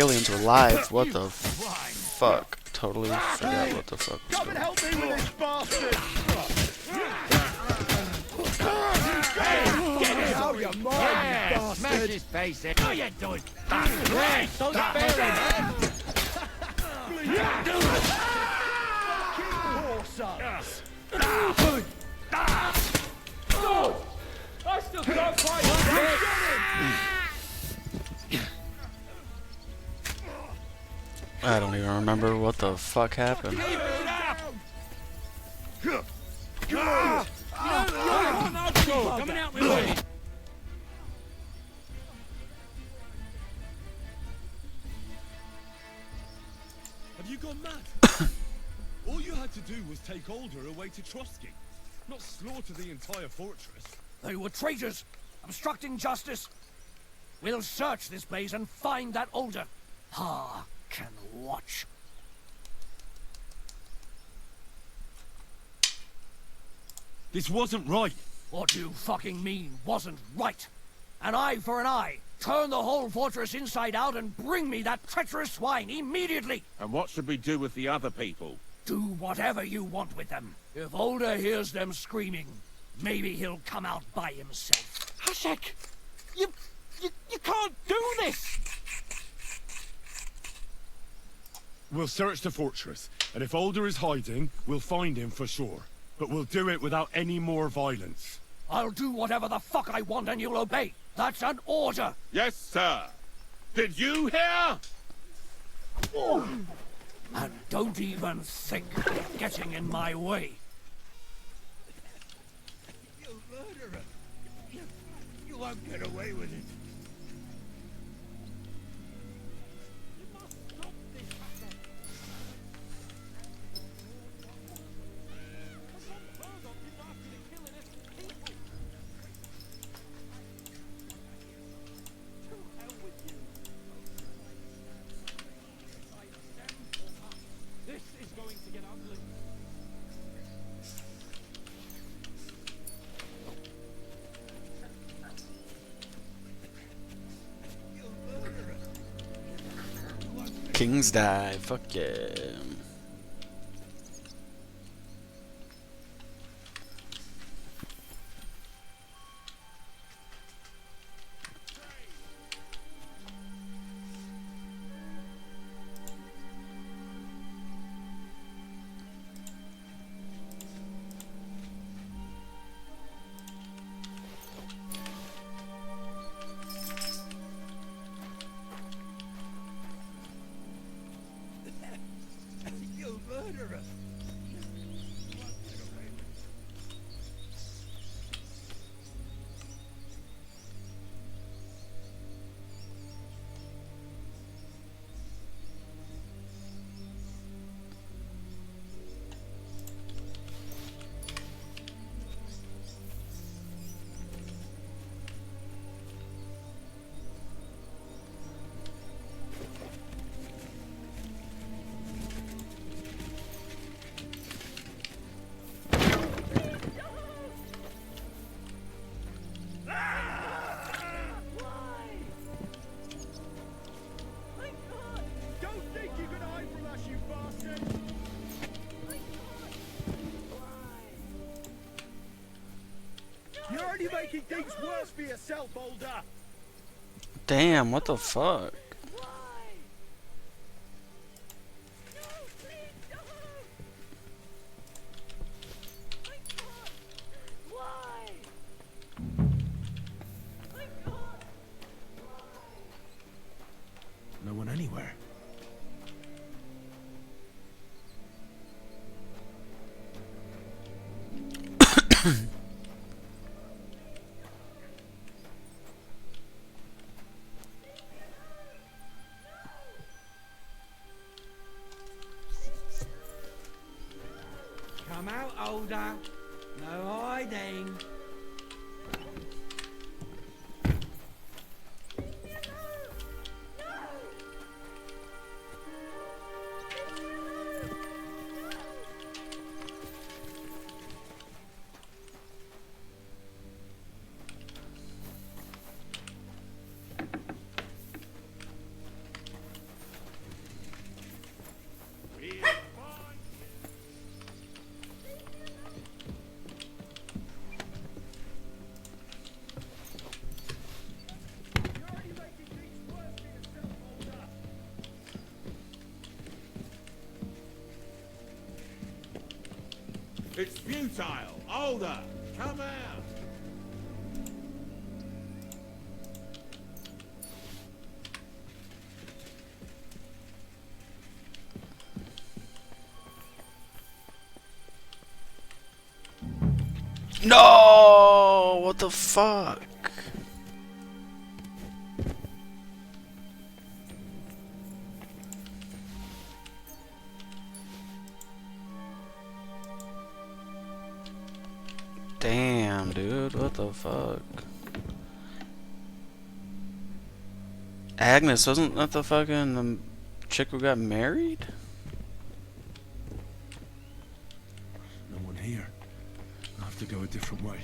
aliens were live. What the fuck? Totally forgot what the fuck was going on. Help me with this bastard! How you mind, bastard? Smash his face in. How you doing? Right, don't spare him. I still can't fight. I don't even remember what the fuck happened. Coming out my way. Have you gone mad? All you had to do was take Alder away to Trotsky, not slaughter the entire fortress. They were traitors, obstructing justice. We'll search this place and find that Alder. Ha, can watch. This wasn't right. What you fucking mean wasn't right? An eye for an eye. Turn the whole fortress inside out and bring me that treacherous swine immediately. And what should we do with the other people? Do whatever you want with them. If Alder hears them screaming, maybe he'll come out by himself. Hashek, you can't do this. We'll search the fortress, and if Alder is hiding, we'll find him for sure. But we'll do it without any more violence. I'll do whatever the fuck I want and you'll obey. That's an order. Yes, sir. Did you hear? And don't even think of getting in my way. You murderer! You won't get away with it. Kings die. Fuck yeah. You murderer! You're only making things worse for yourself, Alder! Damn, what the fuck? No one anywhere. Come out, Alder. No hiding. It's futile. Older, come out. No! What the fuck? Damn, dude, what the fuck? Agnes, wasn't that the fucking chick who got married? No one here. I have to go a different way.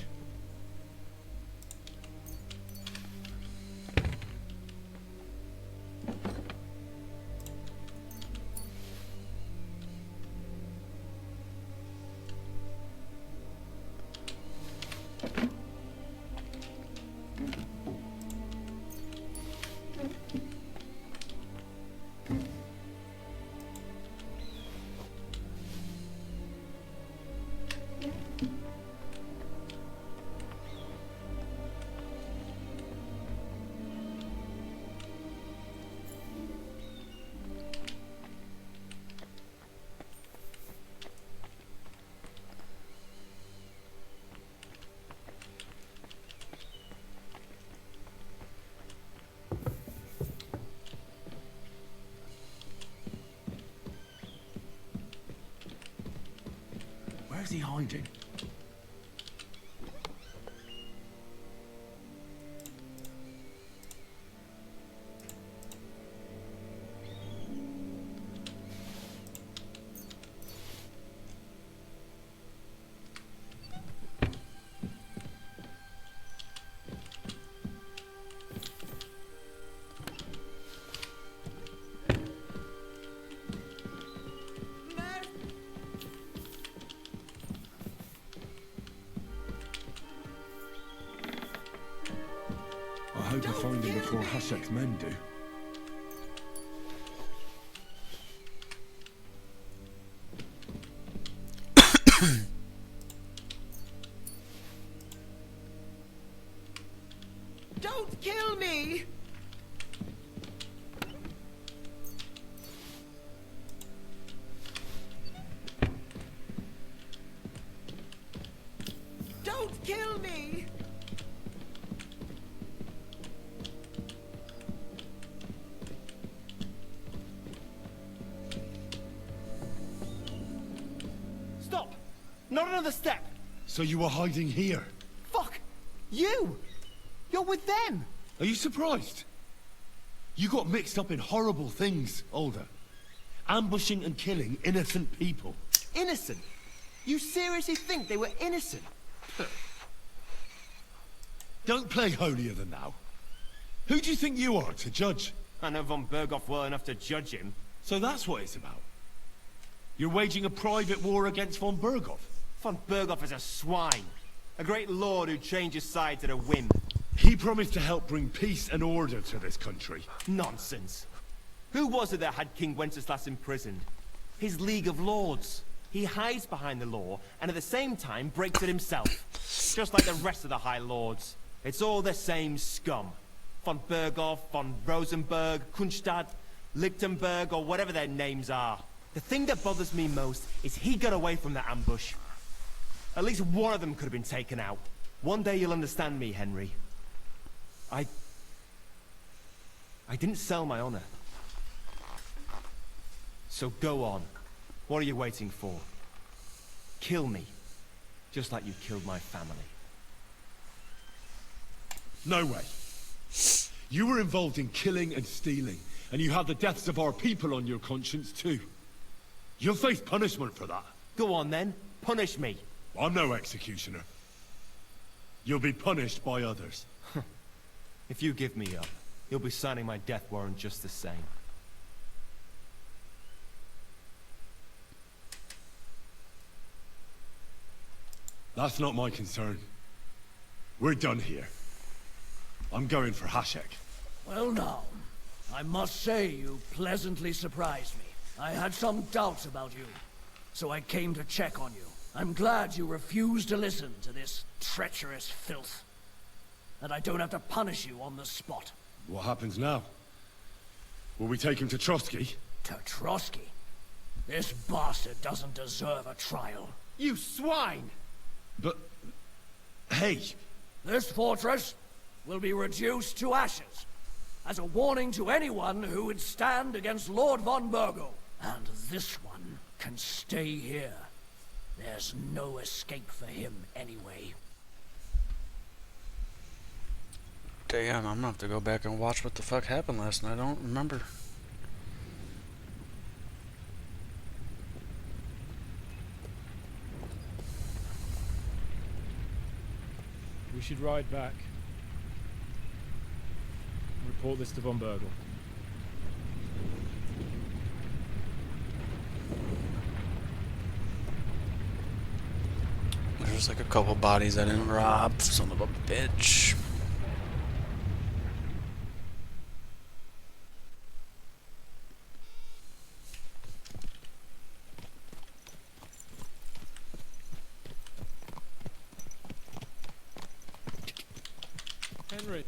Where's he hiding? I hope I find him before Hashek's men do. Don't kill me! Don't kill me! Stop! Not another step! So you were hiding here? Fuck! You! You're with them! Are you surprised? You got mixed up in horrible things, Older. Ambushing and killing innocent people. Innocent? You seriously think they were innocent? Don't play holier than thou. Who do you think you are to judge? I know von Berghoff well enough to judge him. So that's what it's about. You're waging a private war against von Berghoff. Von Berghoff is a swine. A great lord who changes sides at a whim. He promised to help bring peace and order to this country. Nonsense. Who was it that had King Wenceslas imprisoned? His League of Lords. He hides behind the law, and at the same time breaks it himself. Just like the rest of the High Lords. It's all the same scum. Von Berghoff, von Rosenberg, Kunstadt, Lichtenberg, or whatever their names are. The thing that bothers me most is he got away from the ambush. At least one of them could have been taken out. One day you'll understand me, Henry. I didn't sell my honor. So go on. What are you waiting for? Kill me. Just like you killed my family. No way. You were involved in killing and stealing, and you had the deaths of our people on your conscience too. You'll face punishment for that. Go on then. Punish me. I'm no executioner. You'll be punished by others. If you give me up, you'll be signing my death warrant just the same. That's not my concern. We're done here. I'm going for Hashek. Well now, I must say you pleasantly surprised me. I had some doubts about you, so I came to check on you. I'm glad you refused to listen to this treacherous filth. And I don't have to punish you on the spot. What happens now? Will we take him to Trotsky? To Trotsky? This bastard doesn't deserve a trial. You swine! But... hey! This fortress will be reduced to ashes, as a warning to anyone who would stand against Lord von Burgo. And this one can stay here. There's no escape for him anyway. Damn, I'm gonna have to go back and watch what the fuck happened last night. I don't remember. We should ride back. Report this to von Burgle. There's like a couple bodies I didn't rob. Son of a bitch. Henry.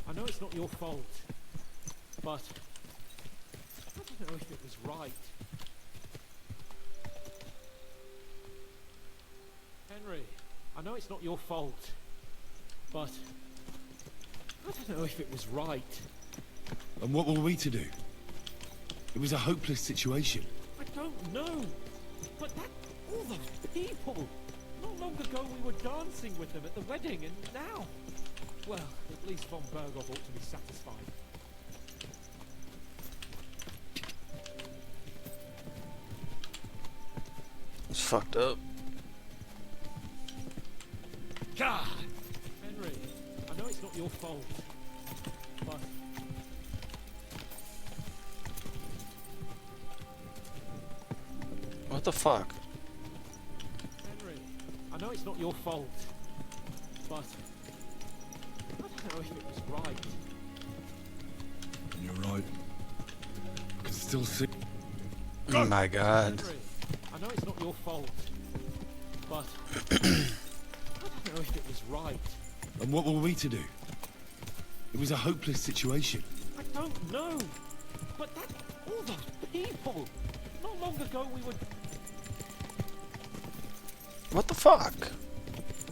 I know it's not your fault, but I don't know if it was right. Henry, I know it's not your fault, but I don't know if it was right. And what were we to do? It was a hopeless situation. I don't know, but that, all those people. Not long ago we were dancing with them at the wedding, and now, well, at least von Burgov ought to be satisfied. It's fucked up. God! Henry, I know it's not your fault, but What the fuck? Henry, I know it's not your fault, but I don't know if it was right. You're right. I can still see. Oh my god. Henry, I know it's not your fault, but I don't know if it was right. And what were we to do? It was a hopeless situation. I don't know, but that, all those people. Not long ago we were. What the fuck?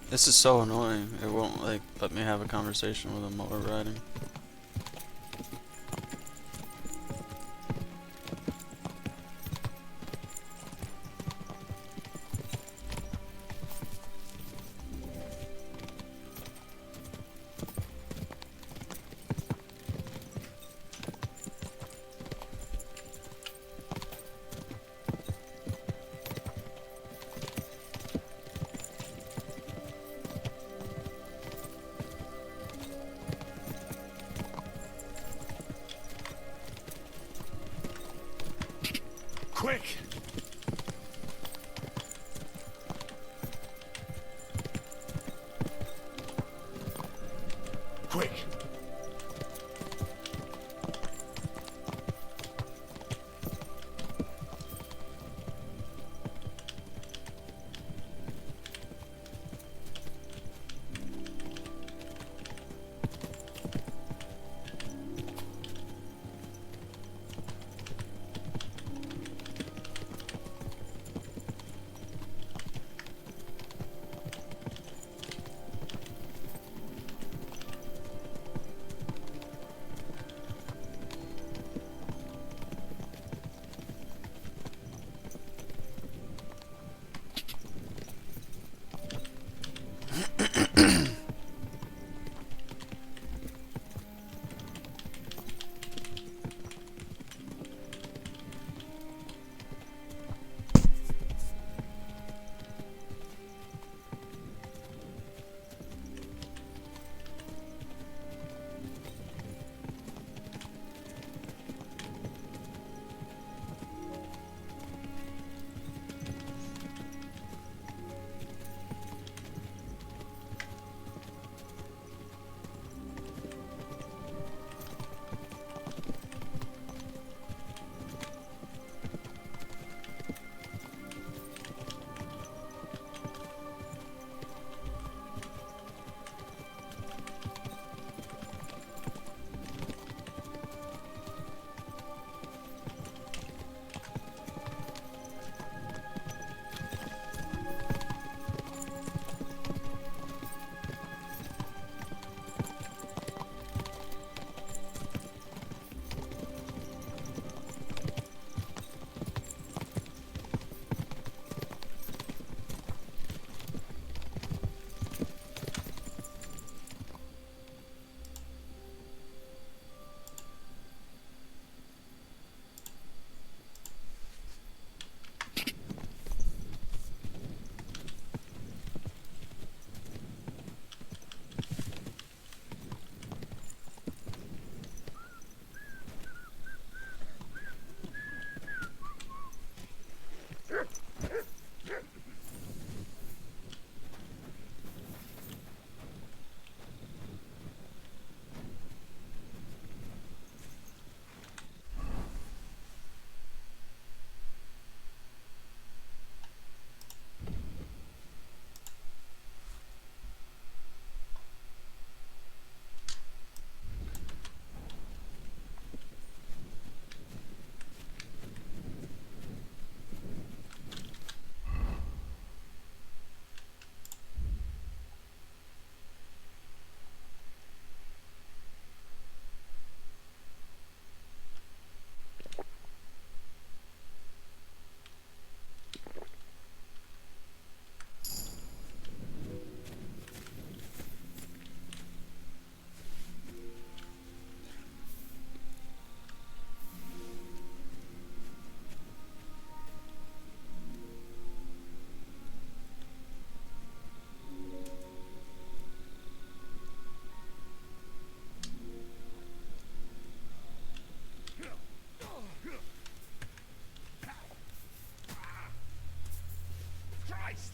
This is so annoying. It won't like let me have a conversation with him while we're riding. Quick! Quick!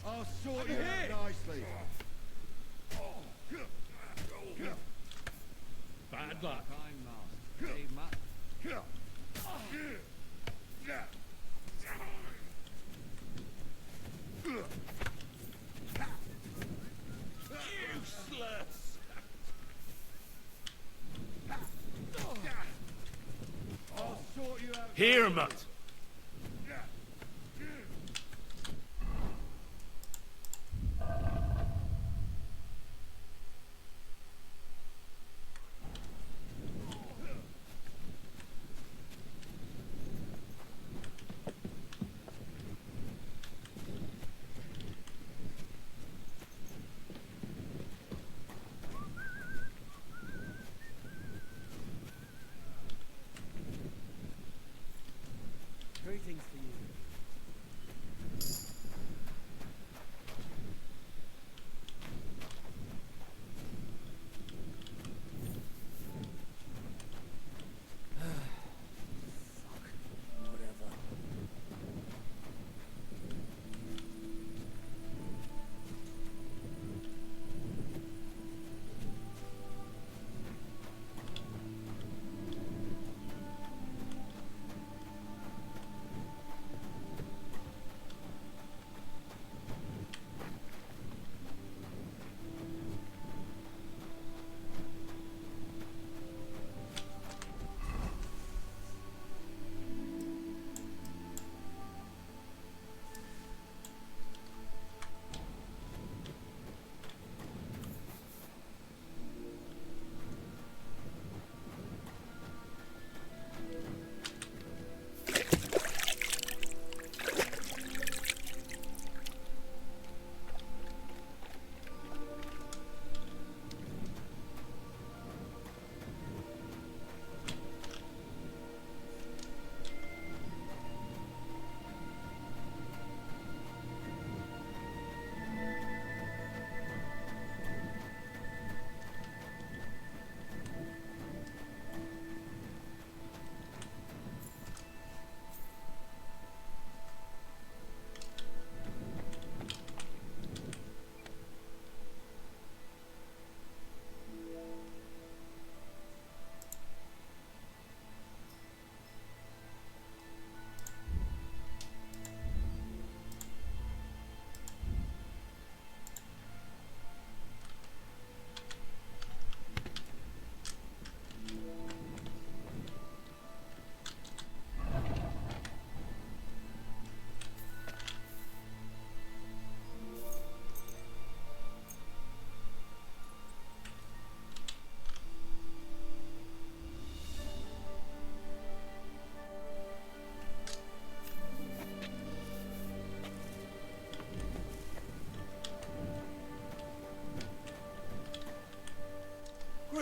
I'll sort you out nicely. Bad luck. Hey, Matt. Useless! I'll sort you out. Here, Matt!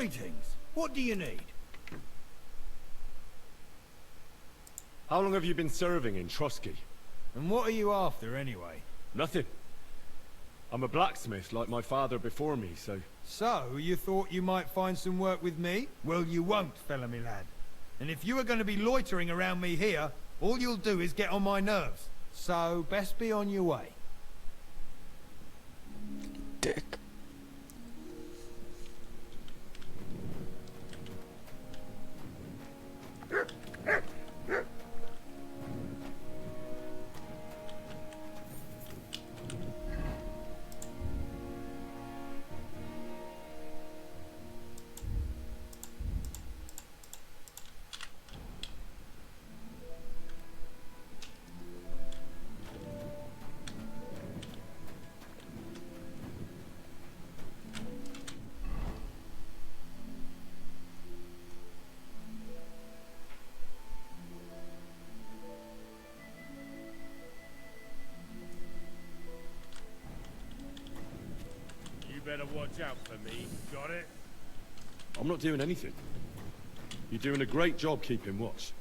Greetings. What do you need? How long have you been serving in Trotsky? And what are you after, anyway? Nothing. I'm a blacksmith like my father before me, so... So, you thought you might find some work with me? Well, you won't, fella me lad. And if you are going to be loitering around me here, all you'll do is get on my nerves. So, best be on your way. Dick. You better watch out for me. Got it? I'm not doing anything. You're doing a great job keeping watch.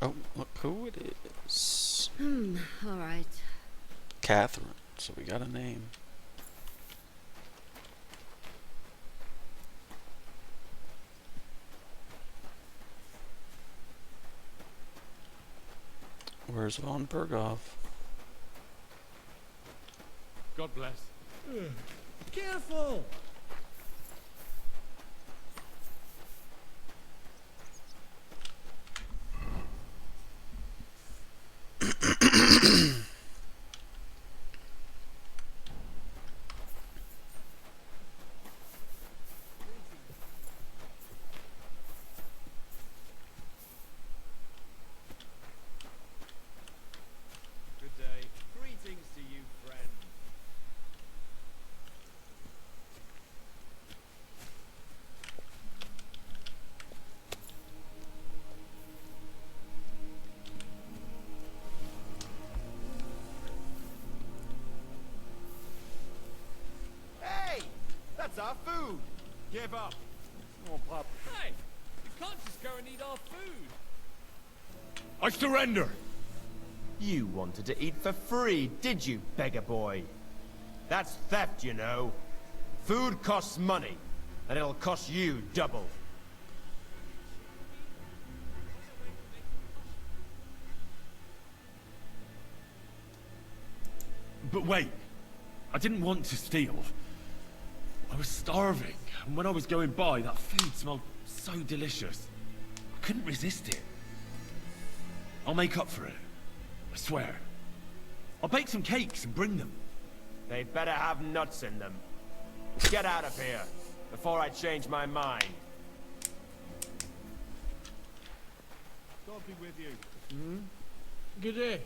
Oh, look who it is. All right. Catherine. So we got a name. Where's von Berghoff? God bless. Careful! Good day. Greetings to you, friend. Hey! That's our food! Give up! Hey! You can't just go and eat our food! I surrender! You wanted to eat for free, did you, beggar boy? That's theft, you know. Food costs money, and it'll cost you double. But wait, I didn't want to steal. I was starving, and when I was going by, that food smelled so delicious. I couldn't resist it. I'll make up for it. I swear. I'll bake some cakes and bring them. They'd better have nuts in them. Get out of here, before I change my mind. God be with you. Good day.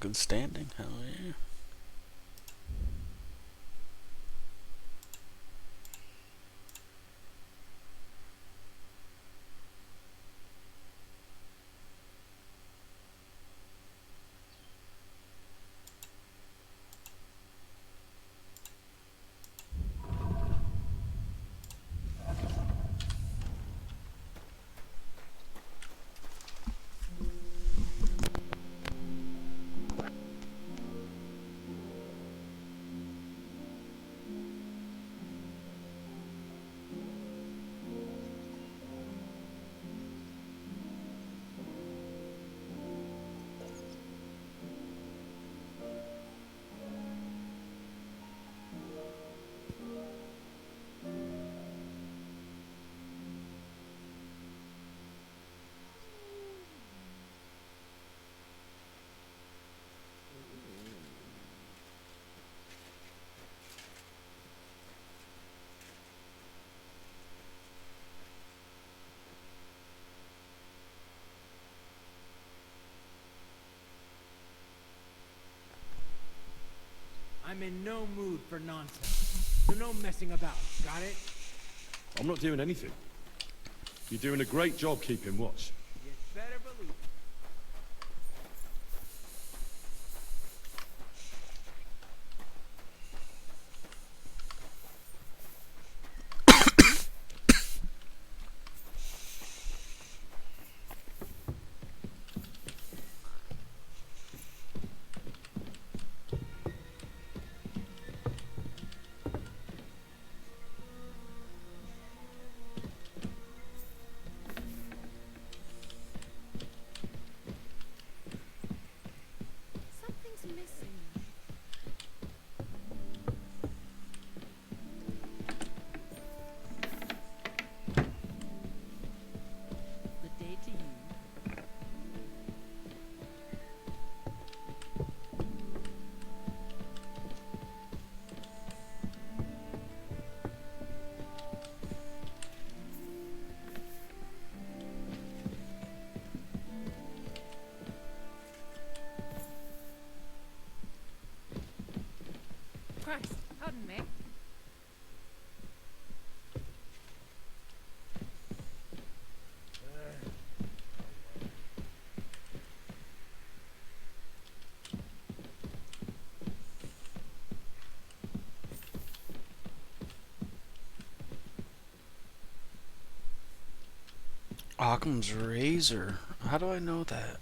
good standing. Hell yeah. I'm in no mood for nonsense. So no messing about, got it? I'm not doing anything. You're doing a great job keeping watch. You better believe it. Something's missing. Good day to you. Christ, pardon me. Occam's razor. How do I know that?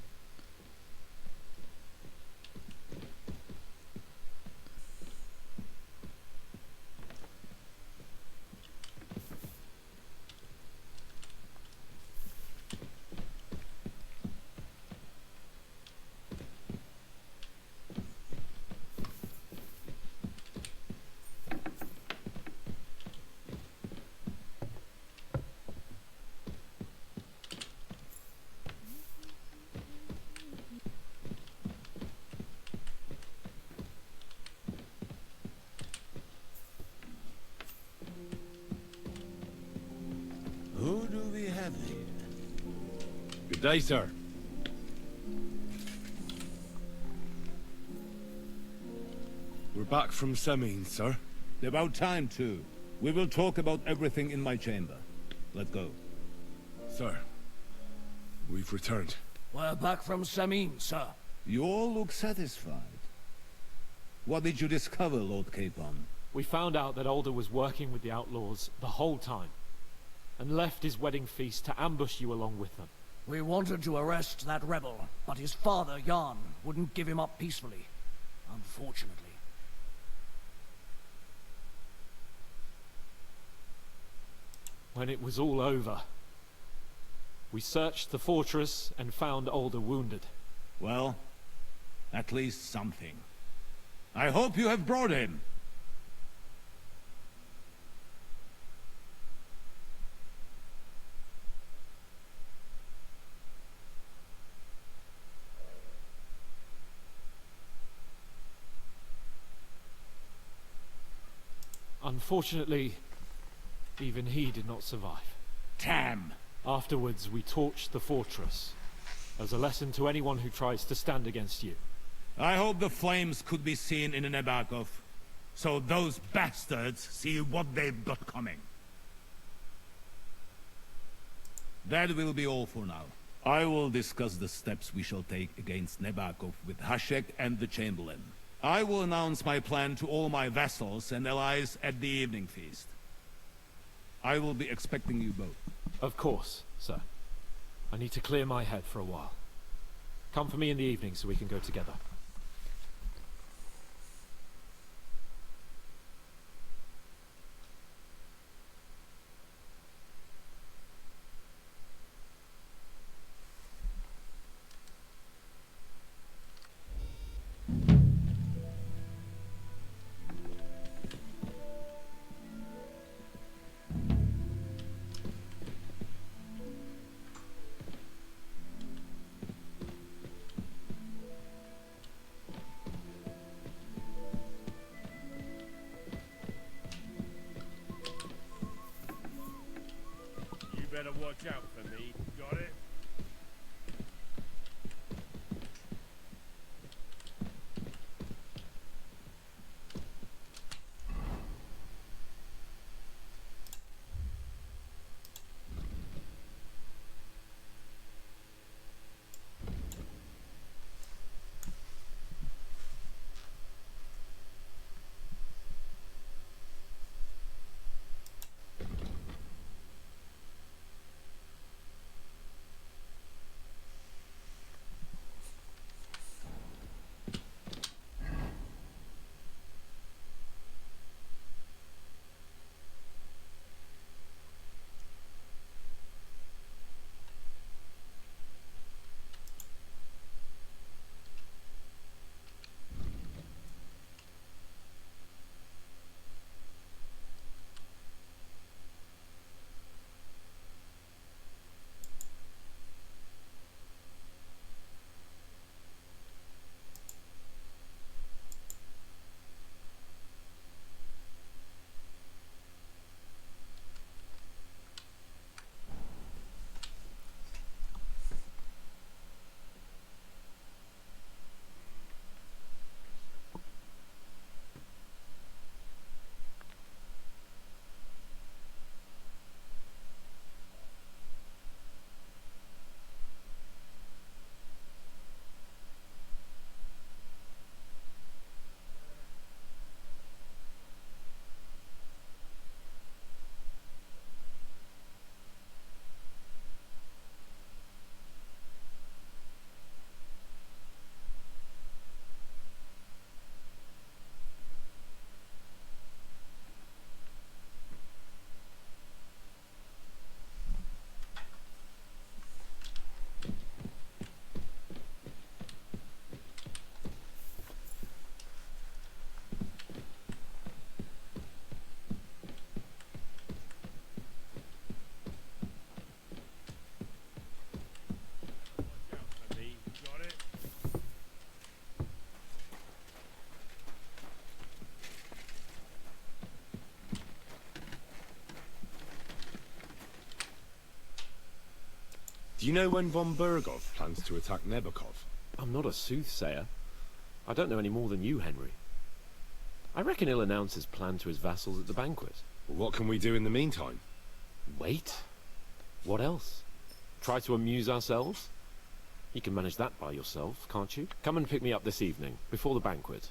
Who do we have here? Good day, sir. We're back from Semin, sir. About time, too. We will talk about everything in my chamber. Let's go. Sir, we've returned. We're back from Semin, sir. You all look satisfied. What did you discover, Lord Capon? We found out that Alder was working with the outlaws the whole time, and left his wedding feast to ambush you along with them. We wanted to arrest that rebel, but his father, Jan, wouldn't give him up peacefully. Unfortunately. When it was all over, we searched the fortress and found Alder wounded. Well, at least something. I hope you have brought him. Unfortunately, even he did not survive. Damn! Afterwards, we torched the fortress as a lesson to anyone who tries to stand against you. I hope the flames could be seen in Nebakov, so those bastards see what they've got coming. That will be all for now. I will discuss the steps we shall take against Nebakov with Hashek and the Chamberlain. I will announce my plan to all my vassals and allies at the evening feast. I will be expecting you both. Of course, sir. I need to clear my head for a while. Come for me in the evening so we can go together. You better watch out for me. Got it? Do you know when von Bergov plans to attack Nebakov? I'm not a soothsayer. I don't know any more than you, Henry. I reckon he'll announce his plan to his vassals at the banquet. Well, what can we do in the meantime? Wait? What else? Try to amuse ourselves? You can manage that by yourself, can't you? Come and pick me up this evening, before the banquet.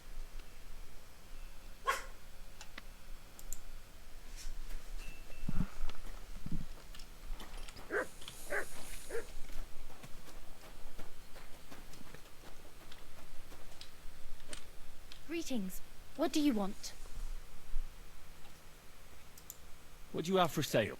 Greetings. What do you want? What do you have for sale?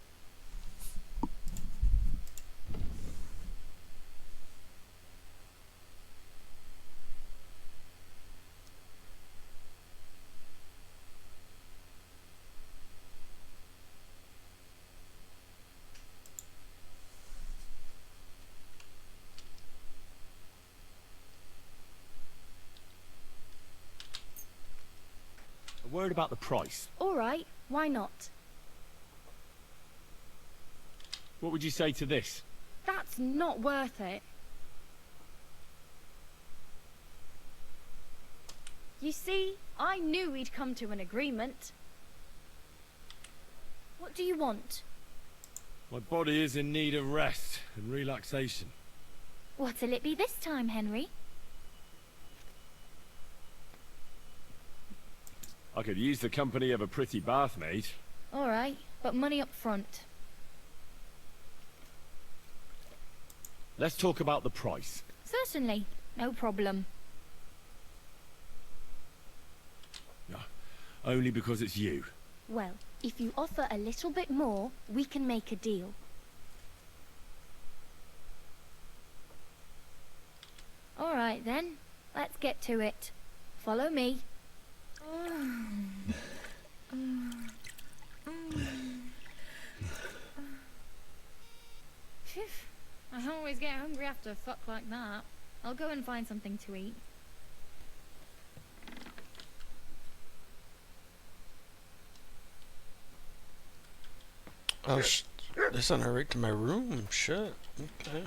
A word about the price. All right. Why not? What would you say to this? That's not worth it. You see, I knew we'd come to an agreement. What do you want? My body is in need of rest and relaxation. What'll it be this time, Henry? I could use the company of a pretty bath mate. All right, but money up front. Let's talk about the price. Certainly, no problem. Only because it's you. Well, if you offer a little bit more, we can make a deal. All right then, let's get to it. Follow me. Phew. I always get hungry after a fuck like that. I'll go and find something to eat. Oh, they sent her right to my room. Shit. Okay.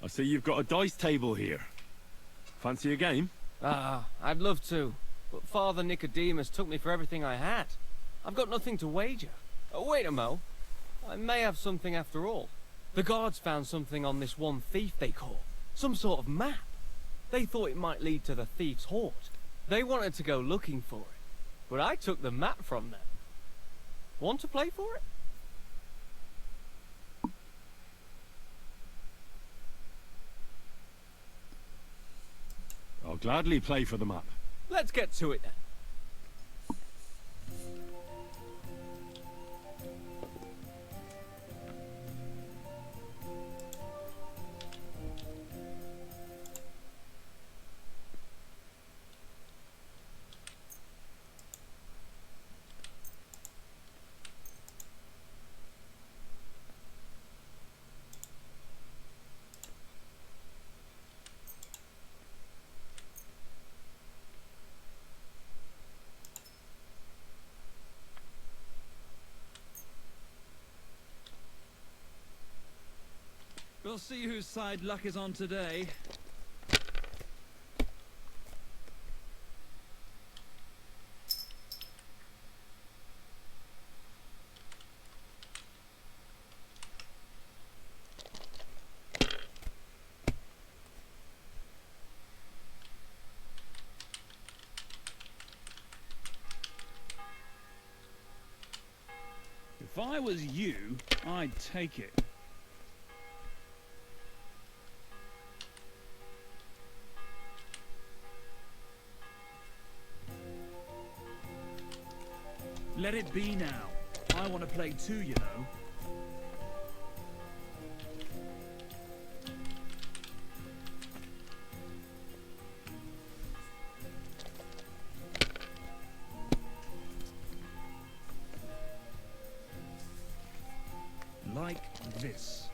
I see you've got a dice table here. Fancy a game? Ah, I'd love to, but Father Nicodemus took me for everything I had. I've got nothing to wager. Oh, wait a mo. I may have something after all. The guards found something on this one thief they caught. Some sort of map. They thought it might lead to the thief's hoard. They wanted to go looking for it, but I took the map from them. Want to play for it? I'll gladly play for the map. Let's get to it then. We'll see whose side luck is on today. If I was you, I'd take it. Let it be now. I want to play too, you know. Like this.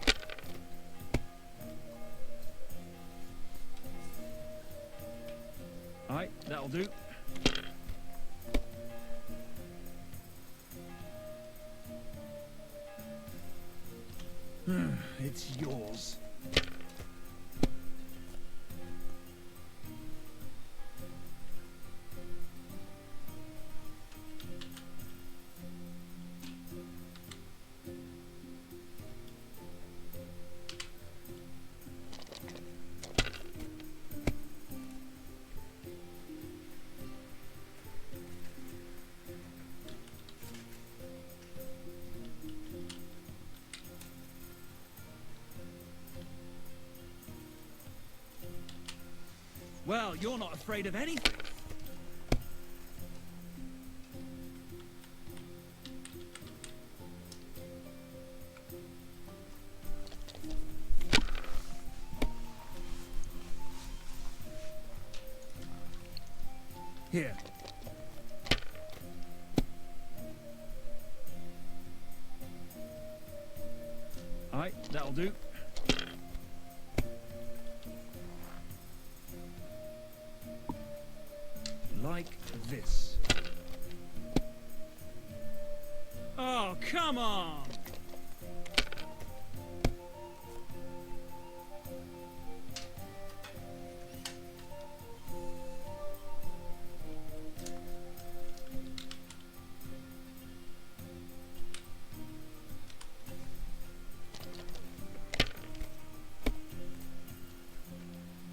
Alright, that'll do. It's yours. Well, you're not afraid of anything. Here. Alright, that'll do. Like this. Oh, come on!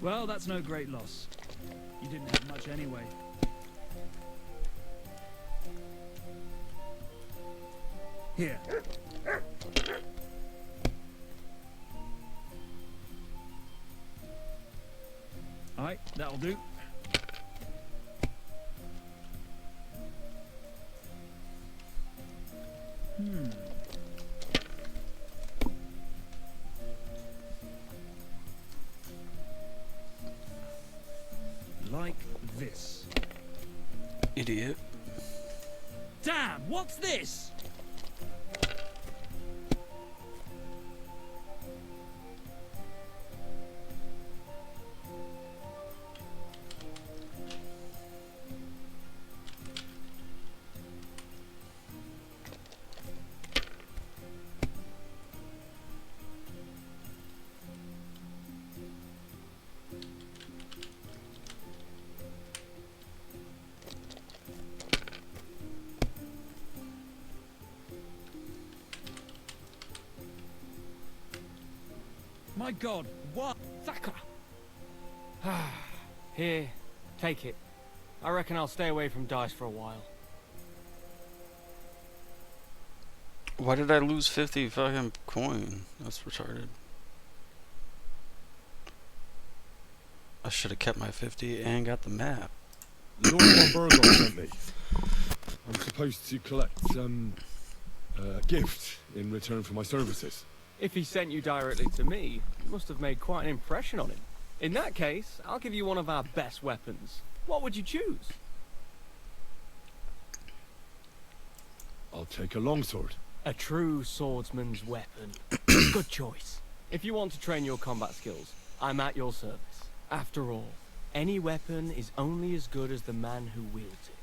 Well, that's no great loss. You didn't have much anyway. Here. Alright, that'll do. Like this. Idiot. Damn, what's this? My God, what? Saka! Here, take it. I reckon I'll stay away from dice for a while. Why did I lose 50 fucking coin? That's retarded. I should have kept my 50 and got the map. Lord von Burgos sent me. I'm supposed to collect some gift in return for my services. If he sent you directly to me, you must have made quite an impression on him. In that case, I'll give you one of our best weapons. What would you choose? I'll take a longsword. A true swordsman's weapon. Good choice. If you want to train your combat skills, I'm at your service. After all, any weapon is only as good as the man who wields it.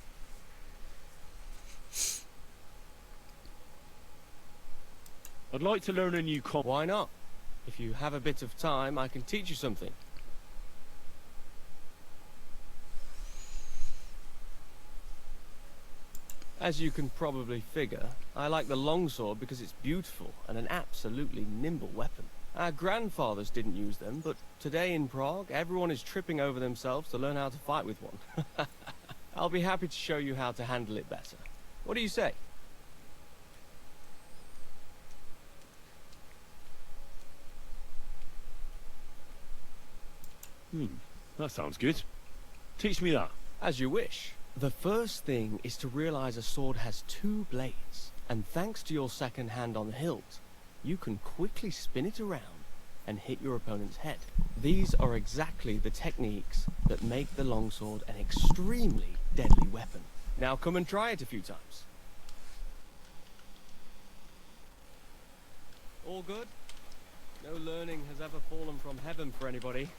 I'd like to learn a new Why not? If you have a bit of time, I can teach you something. As you can probably figure, I like the longsword because it's beautiful and an absolutely nimble weapon. Our grandfathers didn't use them, but today in Prague, everyone is tripping over themselves to learn how to fight with one. I'll be happy to show you how to handle it better. What do you say? That sounds good. Teach me that. As you wish. The first thing is to realize a sword has two blades, and thanks to your second hand on the hilt, you can quickly spin it around and hit your opponent's head. These are exactly the techniques that make the longsword an extremely deadly weapon. Now come and try it a few times. All good? No learning has ever fallen from heaven for anybody.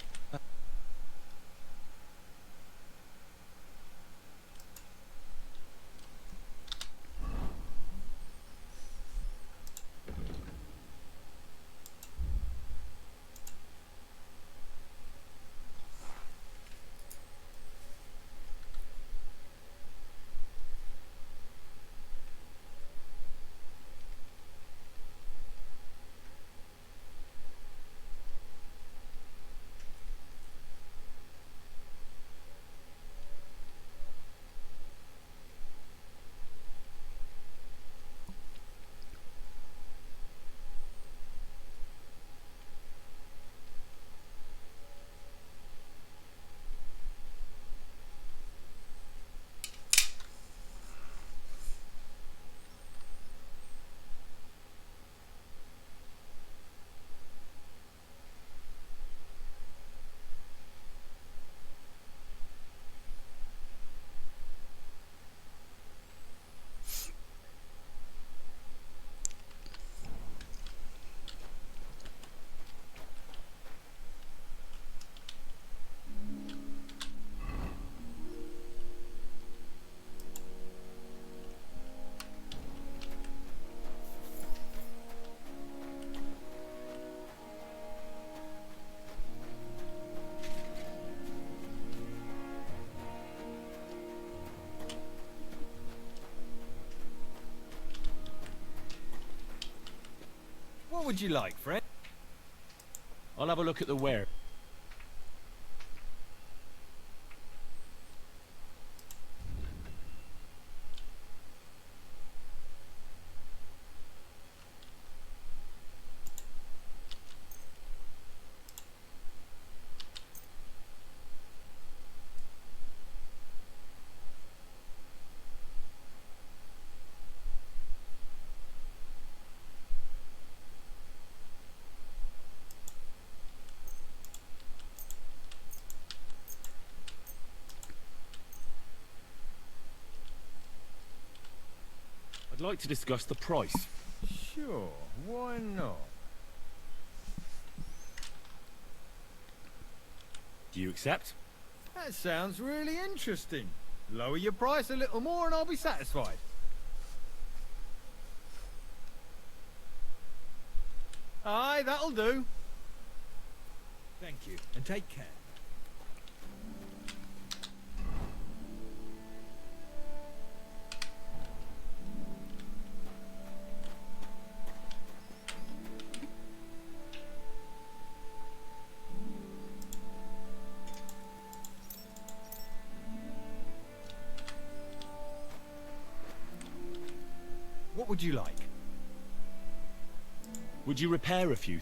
would you like, friend? I'll have a look at the ware. I'd like to discuss the price. Sure, why not? Do you accept? That sounds really interesting. Lower your price a little more and I'll be satisfied. Aye, that'll do. Thank you, and take care. What would you like? Would you repair a few?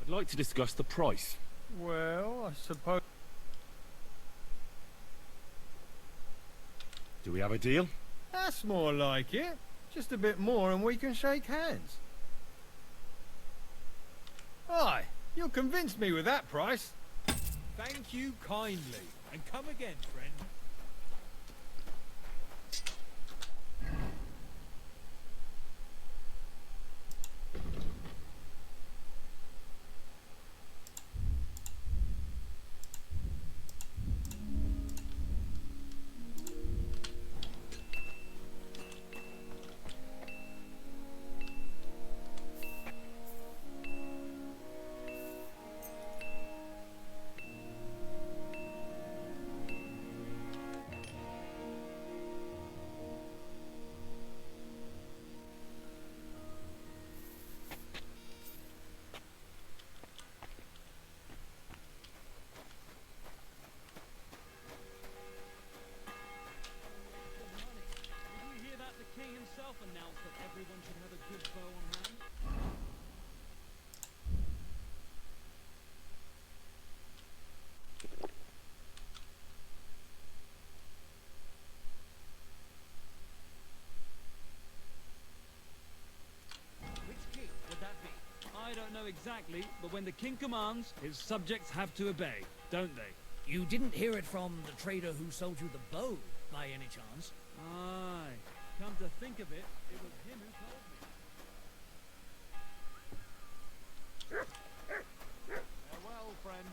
I'd like to discuss the price. Well, I suppose... Do we have a deal? That's more like it. Just a bit more and we can shake hands. Aye, you'll convince me with that price. Thank you kindly, and come again, friend. Announced that everyone should have a good bow on hand. Which king would that be? I don't know exactly, but when the king commands, his subjects have to obey, don't they? You didn't hear it from the trader who sold you the bow, by any chance? Aye. Come to think of it, it was him who told me. Farewell, friend.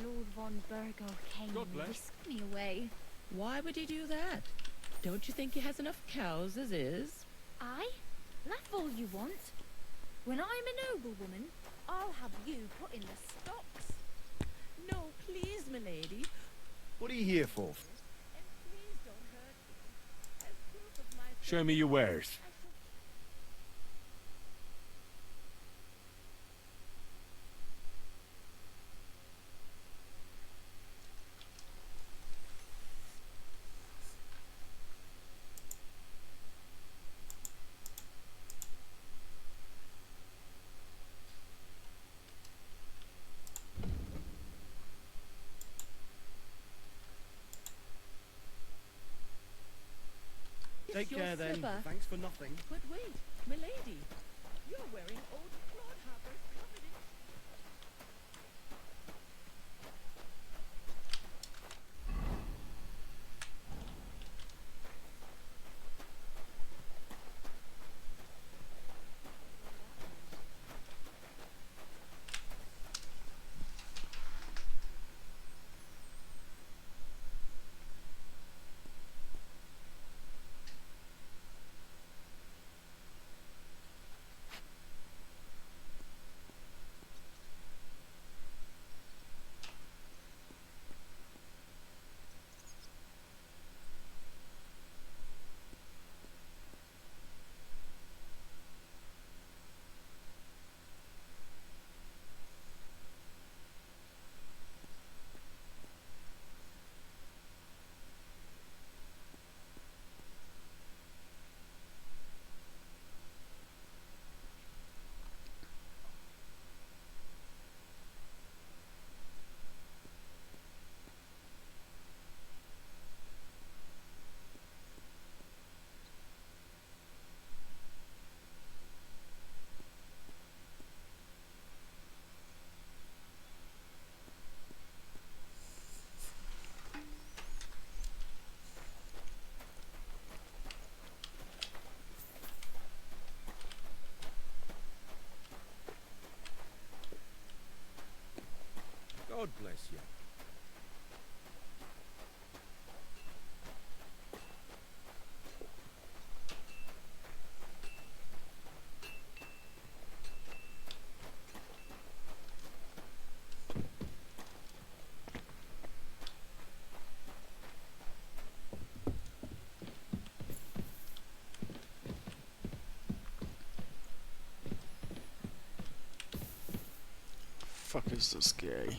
Lord von Burgo came God and bless. whisked me away. Why would he do that? Don't you think he has enough cows as is? Aye? Laugh all you want. When I'm a noblewoman, I'll have you put in the stocks. No, please, milady. What are you here for? And please don't hurt me. As proof of my Show me your wares. Take your care then. slipper. Thanks for nothing. But wait, milady, you're wearing old clodhoppers covered in... God bless you. Fuck is this guy?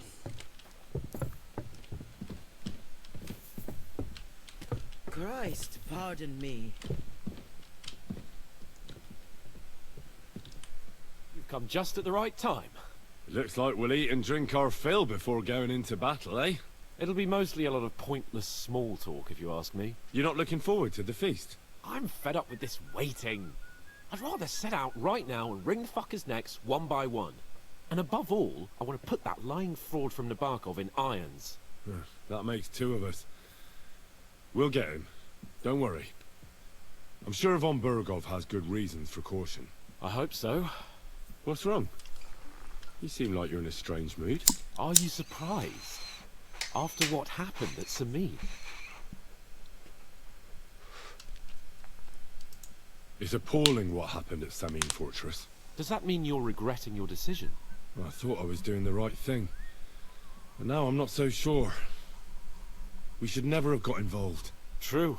Christ, pardon me. You've come just at the right time. It looks like we'll eat and drink our fill before going into battle, eh? It'll be mostly a lot of pointless small talk, if you ask me. You're not looking forward to the feast? I'm fed up with this waiting. I'd rather set out right now and wring the fuckers' necks one by one. And above all, I want to put that lying fraud from Nabokov in irons. That makes two of us. We'll get him. Don't worry. I'm sure von Burgov has good reasons for caution. I hope so. What's wrong? You seem like you're in a strange mood. Are you surprised? After what happened at Samin? It's appalling what happened at Samin Fortress. Does that mean you're regretting your decision? I thought I was doing the right thing. But now I'm not so sure. We should never have got involved. True.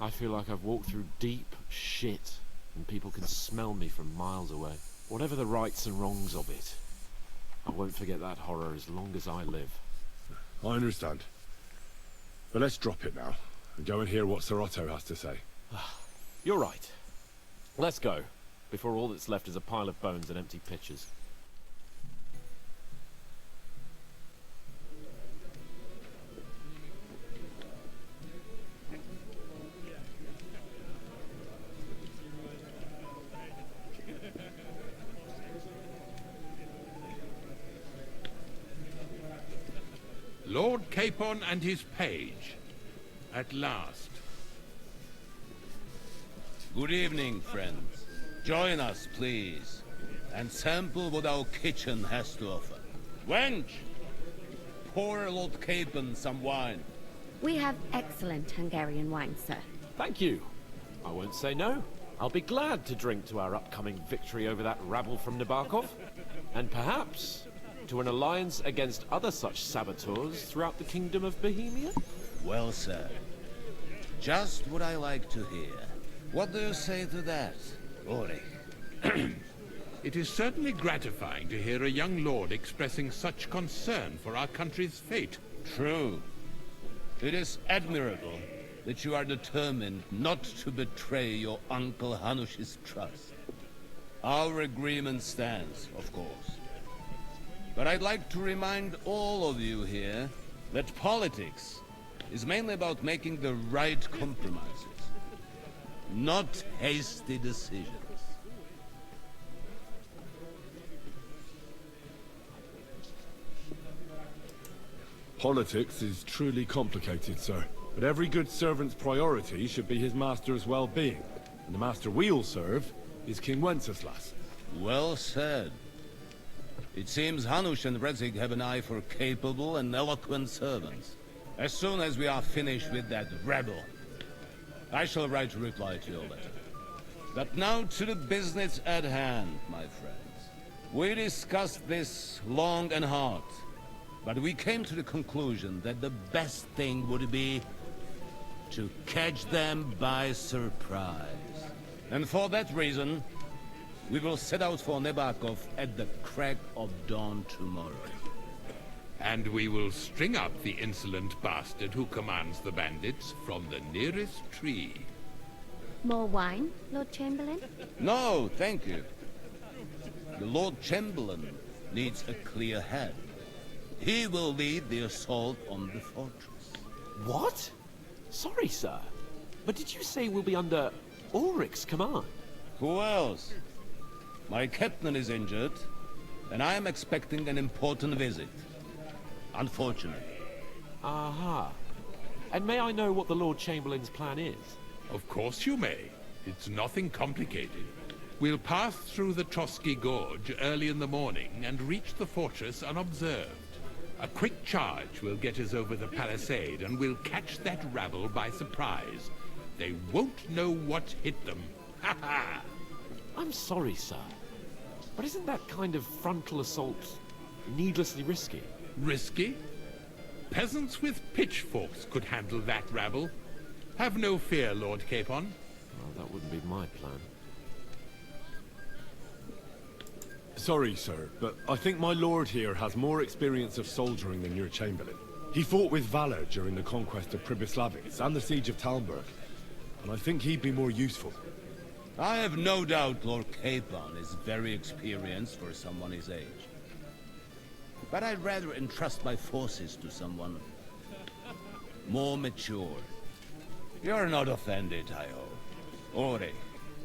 I feel like I've walked through deep shit, and people can smell me from miles away. Whatever the rights and wrongs of it, I won't forget that horror as long as I live. I understand. But let's drop it now, and go and hear what Sir Otto has to say. You're right. Let's go, before all that's left is a pile of bones and empty pitchers. Lord Capon and his page. At last. Good evening, friends. Join us, please, and sample what our kitchen has to offer. Wench, pour Lord Capon some wine. We have excellent Hungarian wine, sir. Thank you. I won't say no. I'll be glad to drink to our upcoming victory over that rabble from Nabokov, and perhaps to an alliance against other such saboteurs throughout the Kingdom of Bohemia? Well, sir, just what I like to hear. What do you say to that, Ulrich? It is certainly gratifying to hear a young lord expressing such concern for our country's fate. True. It is admirable that you are determined not to betray your Uncle Hanush's trust. Our agreement stands, of course. But I'd like to remind all of you here that politics is mainly about making the right compromises. not hasty decisions. Politics is truly complicated, sir. But every good servant's priority should be his master's well-being. And the master we'll serve is King Wenceslas. Well said. It seems Hanush and Rezig have an eye for capable and eloquent servants. As soon as we are finished with that rebel, I shall write a reply to your letter. But now to the business at hand, my friends. We discussed this long and hard, but we came to the conclusion that the best thing would be to catch them by surprise. And for that reason, we will set out for Nebakov at the crack of dawn tomorrow. And we will string up the insolent bastard who commands the bandits from the nearest tree. More wine, Lord Chamberlain? No, thank you. The Lord Chamberlain needs a clear head. He will lead the assault on the fortress. What? Sorry, sir. But did you say we'll be under Ulrich's command? Who else? My captain is injured, and I am expecting an important visit. Unfortunately. Aha. And may I know what the Lord Chamberlain's plan is? Of course you may. It's nothing complicated. We'll pass through the Trotsky Gorge early in the morning and reach the fortress unobserved. A quick charge will get us over the palisade, and we'll catch that rabble by surprise. They won't know what hit them. Ha ha! I'm sorry, sir. But isn't that kind of frontal assault needlessly risky? Risky? Peasants with pitchforks could handle that rabble. Have no fear, Lord Capon. Well, that wouldn't be my plan. Sorry, sir, but I think my lord here has more experience of soldiering than your Chamberlain. He fought with valor during the conquest of Pribyslavitz and the siege of Talmberg, and I think he'd be more useful. I have no doubt Lord Capon is very experienced for someone his age. But I'd rather entrust my forces to someone more mature. You're not offended, I hope. Ore.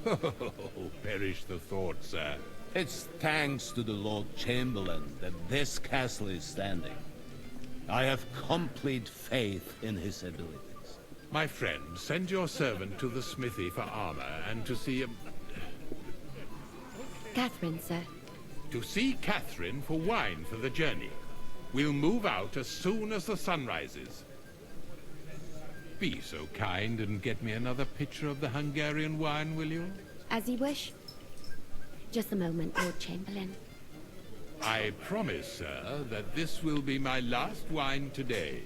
Oh, perish the thought, sir. It's thanks to the Lord Chamberlain that this castle is standing. I have complete faith in his abilities. My friend, send your servant to the smithy for armor and to see Catherine, sir. To see Catherine for wine for the journey. We'll move out as soon as the sun rises. Be so kind and get me another pitcher of the Hungarian wine, will you? As you wish. Just a moment, Lord Chamberlain. I promise, sir, that this will be my last wine today.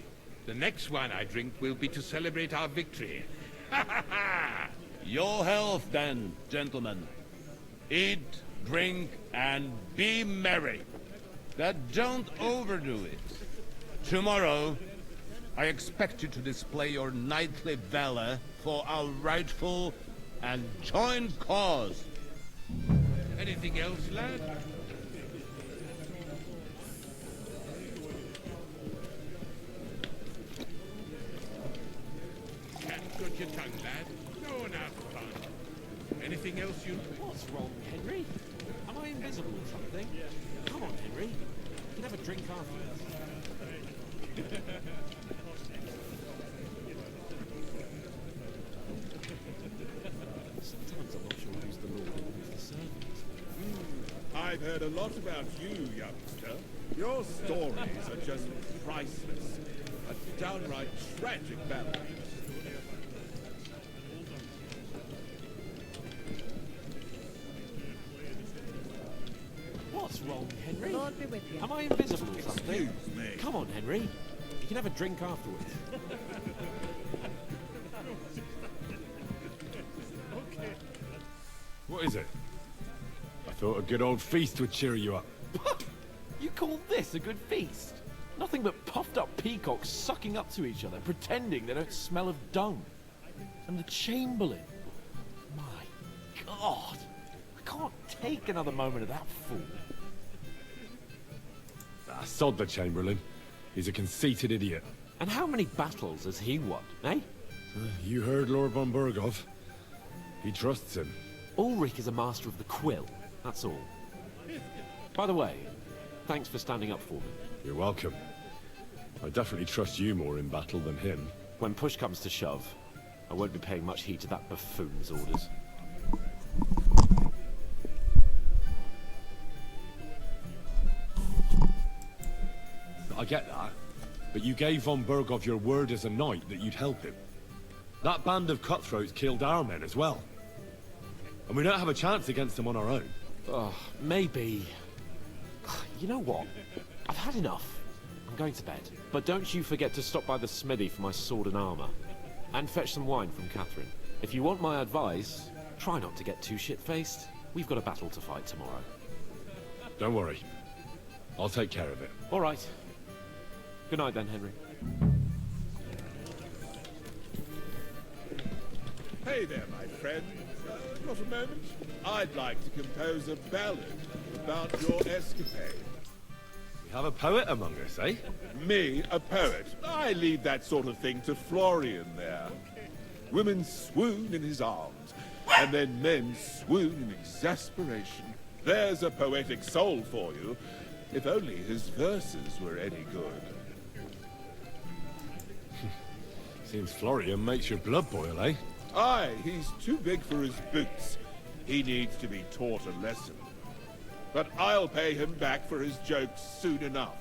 The next wine I drink will be to celebrate our victory. Ha ha ha! Your health, then, gentlemen. Eat, drink, and be merry. But don't overdo it. Tomorrow, I expect you to display your knightly valor for our rightful and joint cause. Anything else, lad? Can't got your tongue, lad. Go on out, fun. Anything else you... What's wrong, Henry? Am I invisible or something? Come on, Henry. You can have a drink afterwards. Sometimes I'm not sure who's the lord and who's the servant. I've heard a lot about you, youngster. Your stories are just priceless. A downright tragic ballad. What's wrong, Henry? The Lord be with you. Am I invisible or something? Excuse me. Come on, Henry. You can have a drink afterwards. What is it? I thought a good old feast would cheer you up. You call this a good feast? Nothing but puffed up peacocks sucking up to each other, pretending they don't smell of dung. And the Chamberlain. My God. I can't take another moment of that fool. Sod the Chamberlain. He's a conceited idiot. And how many battles has he won, eh? You heard Lord von Burgov. He trusts him. Ulrich is a master of the quill, that's all. By the way, thanks for standing up for me. You're welcome. I definitely trust you more in battle than him. When push comes to shove, I won't be paying much heed to that buffoon's orders. I get that, but you gave von Berghoff your word as a knight that you'd help him. That band of cutthroats killed our men as well. And we don't have a chance against them on our own. Oh, maybe. You know what? I've had enough. I'm going to bed. But don't you forget to stop by the smithy for my sword and armor. And fetch some wine from Catherine. If you want my advice, try not to get too shit-faced. We've got a battle to fight tomorrow. Don't worry. I'll take care of it. All right. Good night then, Henry. Hey there, my friend. Got a moment? I'd like to compose a ballad about your escapade. We have a poet among us, eh? Me, a poet. I leave that sort of thing to Florian there. Women swoon in his arms, and then men swoon in exasperation. There's a poetic soul for you, if only his verses were any good. Seems Florian makes your blood boil, eh? Aye, he's too big for his boots. He needs to be taught a lesson. But I'll pay him back for his jokes soon enough.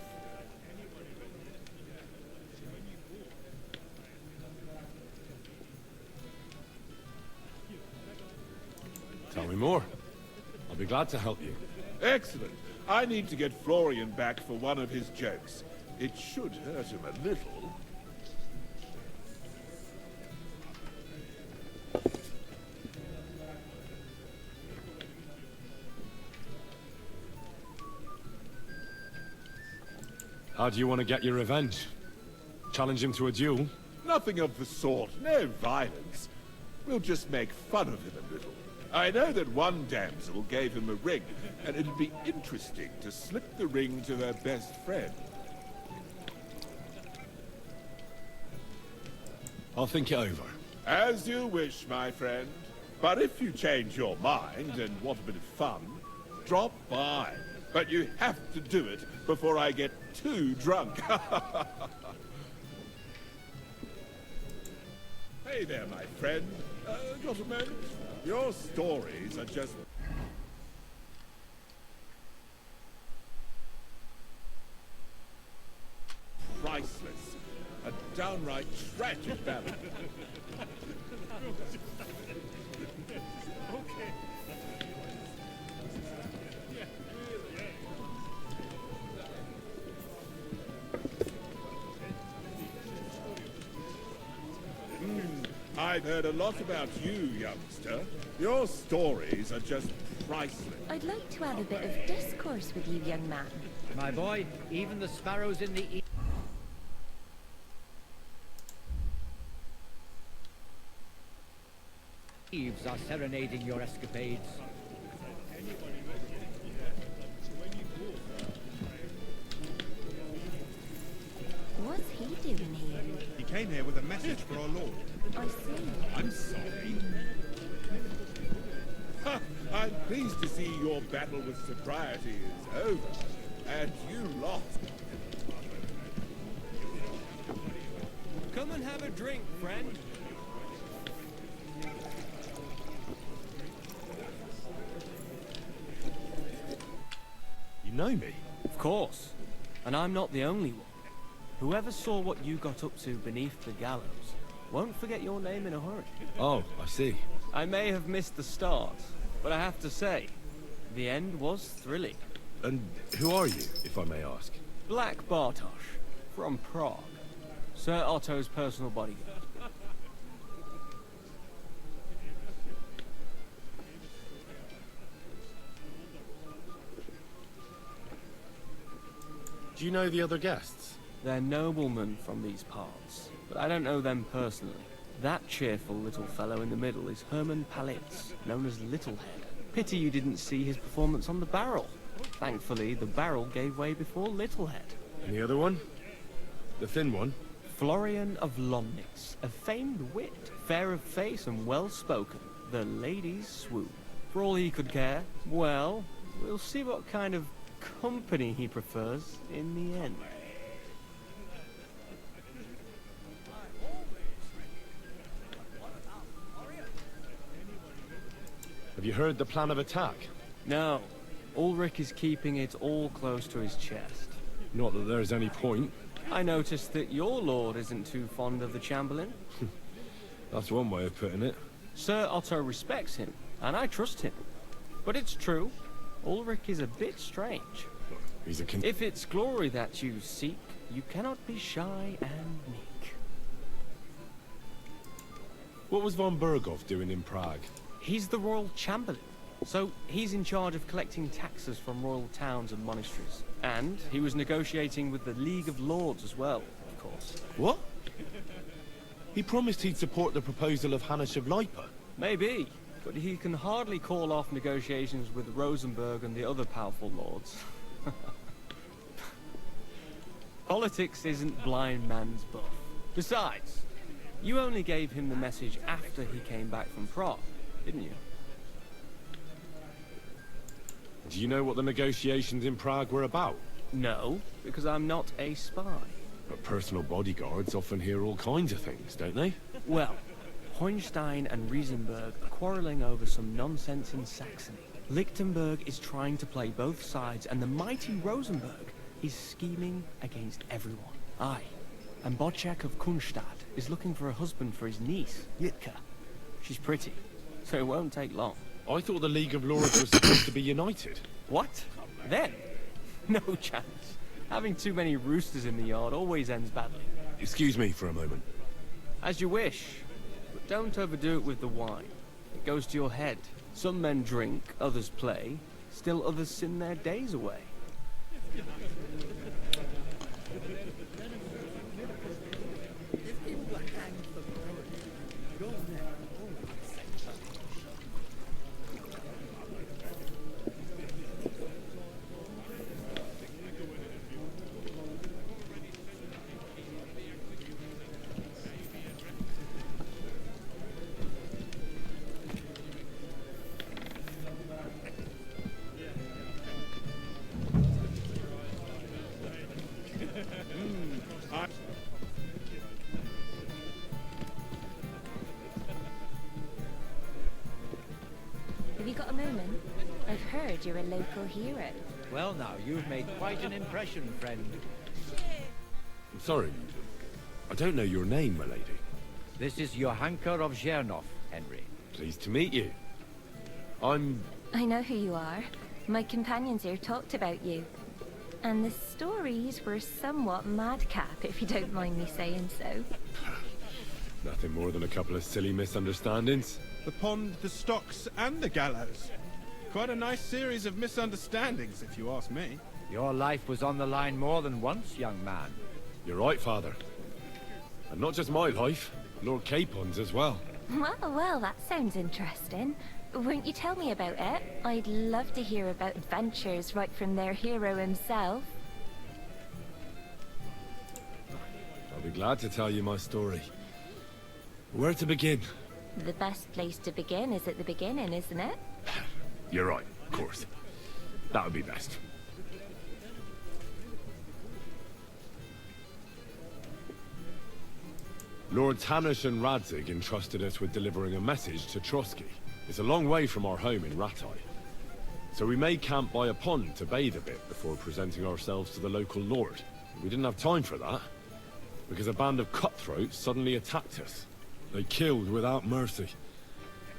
Tell me more. I'll be glad to help you. Excellent. I need to get Florian back for one of his jokes. It should hurt him a little. How do you want to get your revenge? Challenge him to a duel? Nothing of the sort. No violence. We'll just make fun of him a little. I know that one damsel gave him a ring, and it'd be interesting to slip the ring to her best friend. I'll think it over. As you wish, my friend. But if you change your mind and want a bit of fun, drop by. But you have to do it before I get too drunk. Hey there, my friend. Got a moment? Your stories are just... priceless. A downright tragic ballad. I've heard a lot about you, youngster. Your stories are just priceless. I'd like to have a bit of discourse with you, young man. My boy, even the sparrows in the eaves are serenading your escapades. What's he doing here? He came here with a message for our lord. I see. I'm sorry. Ha! I'm pleased to see your battle with sobriety is over, and you lost. Come and have a drink, friend. You know me? Of course. And I'm not the only one. Whoever saw what you got up to beneath the gallows won't forget your name in a hurry. Oh, I see. I may have missed the start, but I have to say, the end was thrilling. And who are you, if I may ask? Black Bartosz, from Prague. Sir Otto's personal bodyguard. Do you know the other guests? They're noblemen from these parts, but I don't know them personally. That cheerful little fellow in the middle is Herman Palitz, known as Littlehead. Pity you didn't see his performance on the barrel. Thankfully, the barrel gave way before Littlehead. And the other one? The thin one? Florian of Lomnitz, a famed wit, fair of face and well-spoken. the ladies swoon. For all he could care, well, we'll see what kind of company he prefers in the end. Have you heard the plan of attack? No. Ulrich is keeping it all close to his chest. Not that there's any point. I noticed that your lord isn't too fond of the Chamberlain. That's one way of putting it. Sir Otto respects him, and I trust him. But it's true, Ulrich is a bit strange. He's a If it's glory that you seek, you cannot be shy and meek. What was von Berghoff doing in Prague? He's the royal chamberlain, so he's in charge of collecting taxes from royal towns and monasteries. And he was negotiating with the League of Lords as well, of course. What? He promised he'd support the proposal of Hannes of Lipa. Maybe, but he can hardly call off negotiations with Rosenberg and the other powerful lords. Politics isn't blind man's buff. Besides, you only gave him the message after he came back from Prague, didn't you? Do you know what the negotiations in Prague were about? No, because I'm not a spy. But personal bodyguards often hear all kinds of things, don't they? Well, Hohenstein and Riesenberg are quarreling over some nonsense in Saxony. Lichtenberg is trying to play both sides, and the mighty Rosenberg is scheming against everyone. Aye, and Bocek of Kunstadt is looking for a husband for his niece, Yitka. She's pretty, so it won't take long. I thought the League of Lords was supposed to be united. What? Then? No chance. Having too many roosters in the yard always ends badly. Excuse me for a moment. As you wish, but don't overdo it with the wine. It goes to your head. Some men drink, others play, still others sin their days away. Have you got a moment? I've heard you're a local hero. Well now, you've made quite an impression, friend. I'm sorry. I don't know your name, my lady. This is Johanka of Zhernov, Henry. Pleased to meet you. I know who you are. My companions here talked about you. And the stories were somewhat madcap, if you don't mind me saying so. Nothing more than a couple of silly misunderstandings. The pond, the stocks, and the gallows. Quite a nice series of misunderstandings, if you ask me. Your life was on the line more than once, young man. You're right, Father. And not just my life, Lord Capon's as well. Well, that sounds interesting. Won't you tell me about it? I'd love to hear about adventures right from their hero himself. I'll be glad to tell you my story. Where to begin? The best place to begin is at the beginning, isn't it? You're right, of course. That would be best. Lords Hannes and Radzig entrusted us with delivering a message to Trotsky. It's a long way from our home in Ratai. So we made camp by a pond to bathe a bit before presenting ourselves to the local lord. We didn't have time for that, because a band of cutthroats suddenly attacked us. They killed without mercy,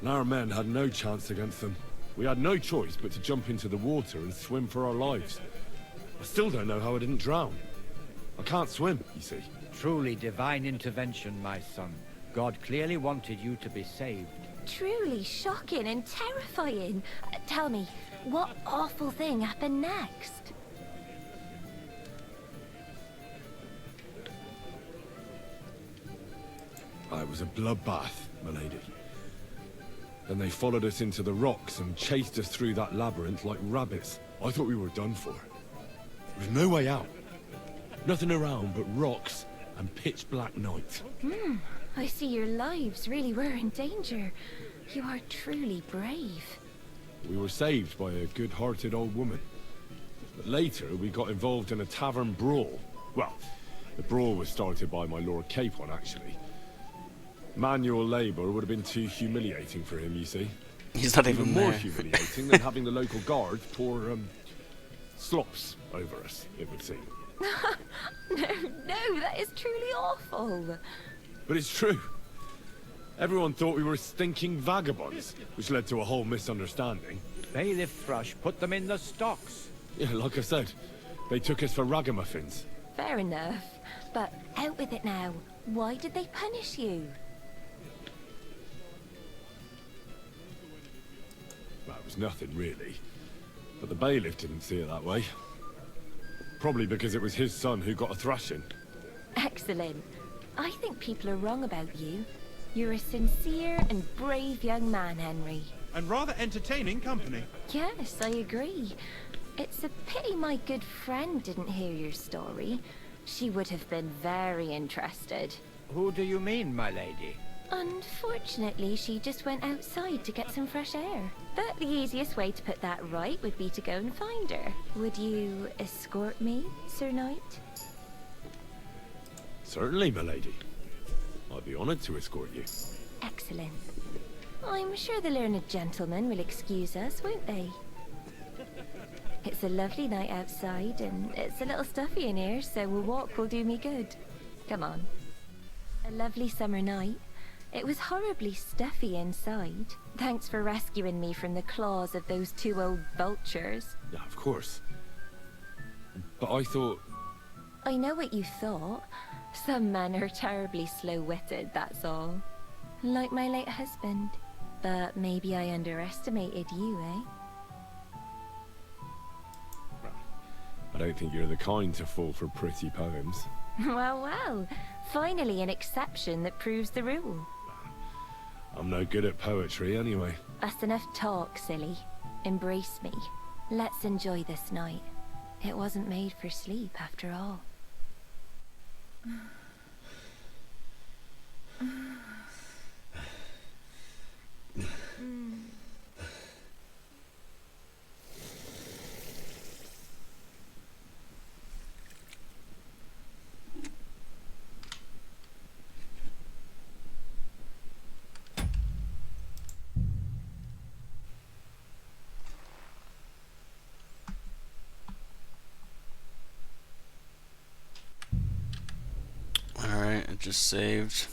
and our men had no chance against them. We had no choice but to jump into the water and swim for our lives. I still don't know how I didn't drown. I can't swim, you see. Truly divine intervention, my son. God clearly wanted you to be saved. Truly shocking and terrifying. Tell me, what awful thing happened next? It was a bloodbath, my lady. Then they followed us into the rocks and chased us through that labyrinth like rabbits. I thought we were done for. There was no way out. Nothing around but rocks and pitch black night. I see your lives really were in danger. You are truly brave. We were saved by a good-hearted old woman. But later, we got involved in a tavern brawl. Well, the brawl was started by my Lord Capon, actually. Manual labor would have been too humiliating for him, you see. He's not even more there. humiliating than having the local guard pour, slops over us, it would seem. No, that is truly awful. But it's true. Everyone thought we were stinking vagabonds, which led to a whole misunderstanding. Bailiff Thrush put them in the stocks. Yeah, like I said, they took us for ragamuffins. Fair enough. But out with it now. Why did they punish you? Well, it was nothing, really. But the bailiff didn't see it that way. Probably because it was his son who got a thrashing. Excellent. I think people are wrong about you. You're a sincere and brave young man, Henry. And rather entertaining company. Yes, I agree. It's a pity my good friend didn't hear your story. She would have been very interested. Who do you mean, my lady? Unfortunately, she just went outside to get some fresh air. But the easiest way to put that right would be to go and find her. Would you escort me, Sir Knight? Certainly, my lady. I'd be honored to escort you. Excellent. I'm sure the learned gentlemen will excuse us, won't they? It's a lovely night outside, and it's a little stuffy in here, so a walk will do me good. Come on. A lovely summer night. It was horribly stuffy inside. Thanks for rescuing me from the claws of those two old vultures. Yeah, of course. But I thought... I know what you thought. Some men are terribly slow-witted, that's all. Like my late husband. But maybe I underestimated you, eh? I don't think you're the kind to fall for pretty poems. Well, well. Finally an exception that proves the rule. I'm no good at poetry anyway. That's enough talk, silly. Embrace me. Let's enjoy this night. It wasn't made for sleep, after all. Alright, it just saved.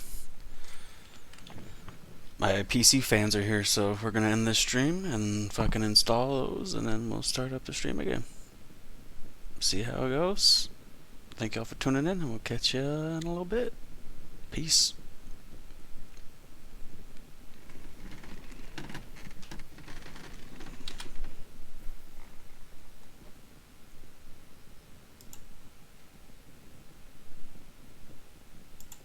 My PC fans are here, so we're gonna end this stream and fucking install those, and then we'll start up the stream again. See how it goes. Thank y'all for tuning in, and we'll catch you in a little bit. Peace.